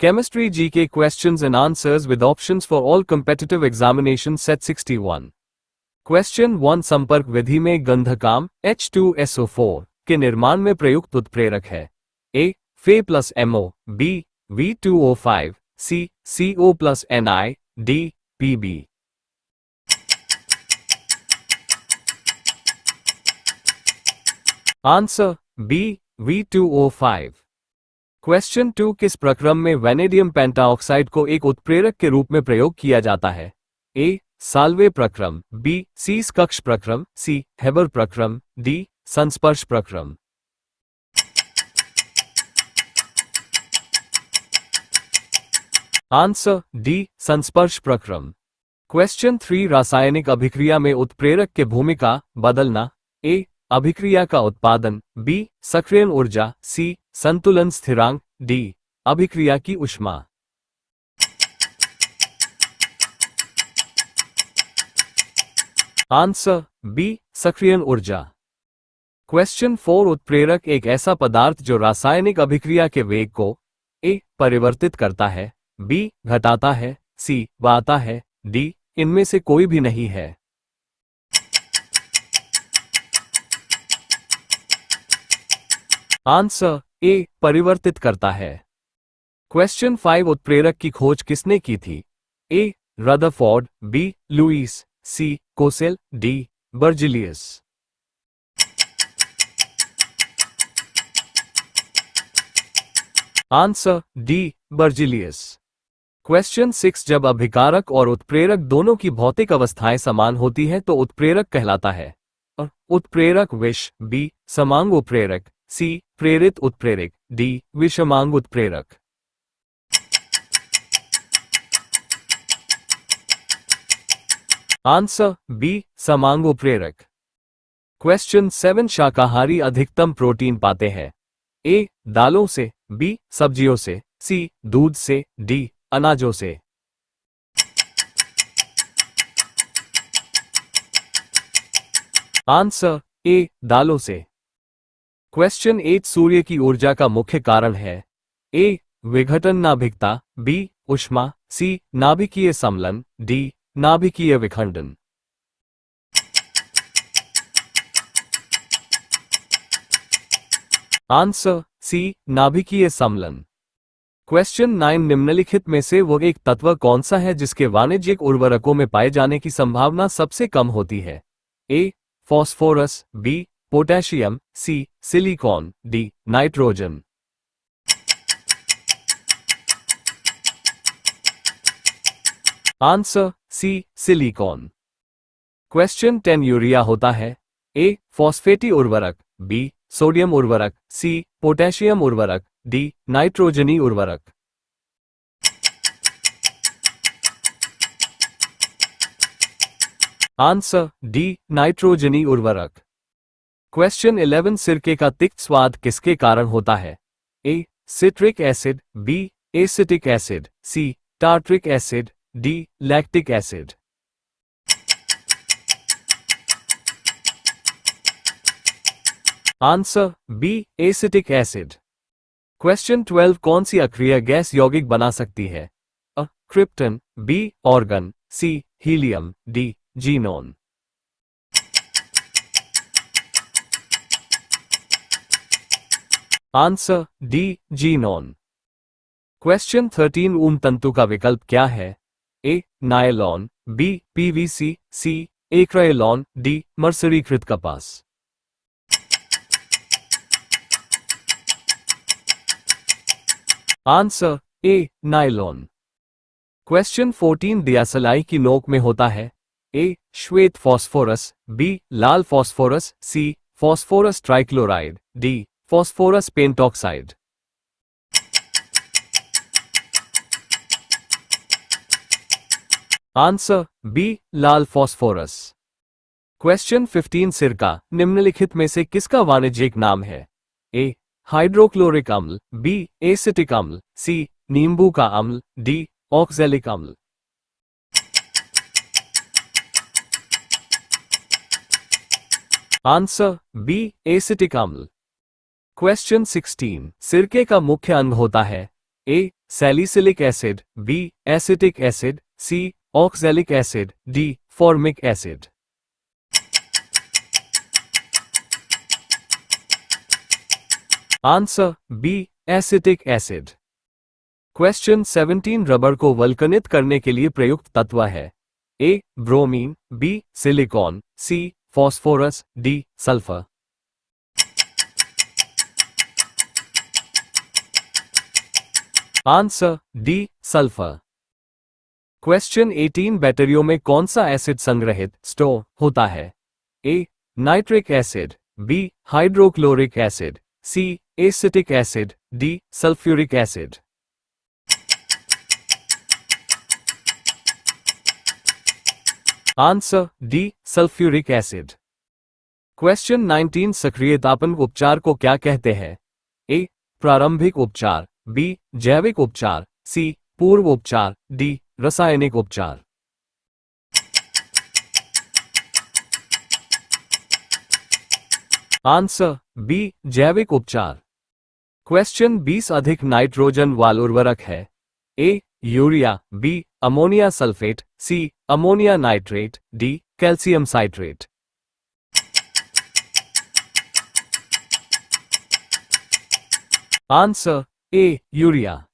Chemistry GK questions and answers with options for all competitive examinations set 61. Question 1 संपर्क विधि में गंधकाम H2SO4 के निर्माण में प्रयुक्त उत्प्रेरक है। A. Fe plus MO, B. V2O5, C. CO plus Ni, D. Pb. Answer B. V2O5। Question 2 किस प्रक्रम में वैनेडियम पेंटाऑक्साइड को एक उत्प्रेरक के रूप में प्रयोग किया जाता है? A. साल्वे प्रक्रम, B. सीस कक्ष प्रक्रम, C. हेबर प्रक्रम, D. संस्पर्श प्रक्रम। Answer D. संस्पर्श प्रक्रम। क्वेश्चन 3 रासायनिक अभिक्रिया में उत्प्रेरक के भूमिका बदलना। A. अभिक्रिया का उत्पादन, B. सक्रियण ऊर्जा, C. संतुलन स्थिरांक, D. अभिक्रिया की ऊष्मा। Answer B. सक्रियण ऊर्जा। क्वेश्चन 4 उत्प्रेरक एक ऐसा पदार्थ जो रासायनिक अभिक्रिया के वेग को A. परिवर्तित करता है, B. घटाता है, C. बढ़ाता है, D. इनमें से कोई भी नहीं है। Answer A. परिवर्तित करता है। क्वेश्चन 5 उत्प्रेरक की खोज किसने की थी? A. Rutherford, B. Lewis, C. Kossel, D. Berzelius. Answer D. Berzelius. Question 6 जब अभिकारक और उत्प्रेरक दोनों की भौतिक अवस्थाएं समान होती हैं तो उत्प्रेरक कहलाता है। उत्प्रेरक विष, B. समांग उत्प्रेरक, C. प्रेरित उत्प्रेरक, D. विषमांग उत्प्रेरक। Answer B. समांग उत्प्रेरक। क्वेश्चन 7 शाकाहारी अधिकतम प्रोटीन पाते हैं? A. दालों से, B. सब्जियों से, C. दूध से, D. अनाजों से। Answer A. दालों से। क्वेश्चन 8 सूर्य की ऊर्जा का मुख्य कारण है? A. विघटन नाभिकता, B. ऊष्मा, C. नाभिकीय समलन, D. नाभिकीय विखंडन। Answer C. नाभिकीय समलन। क्वेश्चन 9 निम्नलिखित में से वो एक तत्व कौन सा है जिसके वाणिज्यिक उर्वरकों में पाए जाने की संभावना सबसे कम होती है? A. Phosphorus, B. Potassium, C. Silicon, D. Nitrogen. Answer C. Silicon. Question 10 urea होता है? A. फॉस्फेटी उर्वरक, B. सोडियम उर्वरक, C. पोटेशियम उर्वरक, D. नाइट्रोजनी उर्वरक। Answer D. नाइट्रोजनी उर्वरक। क्वेश्चन 11 सिरके का तिक्त स्वाद किसके कारण होता है? A. Citric acid, B. Acetic acid, C. Tartaric acid, D. Lactic acid. Answer B. Acetic acid. Question 12 कौन सी अक्रिया गैस यौगिक बना सकती है? A. Krypton, B. Organ, C. Helium, D. Xenon. Answer D. Xenon. Question 13 ऊन तंतु का विकल्प क्या है? A. Nylon, B. PVC, C. एक्रायलॉन, D. मर्सरीकृत कपास। Answer A. नायलॉन। क्वेश्चन 14 दियासलाई की नोक में होता है? A. श्वेत फॉस्फोरस, B. लाल phosphorus, C. Phosphorus trichloride, D. Phosphorus pentoxide. Answer B. लाल फॉस्फोरस। क्वेश्चन 15 सिरका निम्नलिखित में से किसका वाणिज्यिक नाम है? A. हाइड्रोक्लोरिक अम्ल, B. एसिटिक अम्ल, C. नींबू का अम्ल, D. ऑक्सैलिक अम्ल। Answer B. एसिटिक अम्ल। क्वेश्चन 16 सिरके का मुख्य अंग होता है? A. Salicylic acid, B acetic acid, C oxalic acid, D formic acid. Answer B acetic acid. Question 17 rubber को वल्कनित करने के लिए प्रयुक्त तत्व है। A bromine, B silicon, C phosphorus, D sulphur. Answer D sulphur. Question 18 बैटरियों में कौन सा एसिड संग्रहित स्टोर होता है? A nitric acid, B hydrochloric acid, C acetic acid, D sulphuric acid. Answer D sulphuric acid. Question 19 सक्रिय तापन उपचार को क्या कहते हैं? ए प्रारंभिक उपचार, बी जैविक उपचार, सी पूर्व उपचार, डी रासायनिक उपचार। आंसर बी जैविक उपचार। क्वेश्चन 20 अधिक नाइट्रोजन वाला उर्वरक है? A urea, B ammonia sulphate, C ammonia nitrate, D calcium citrate. Answer A urea.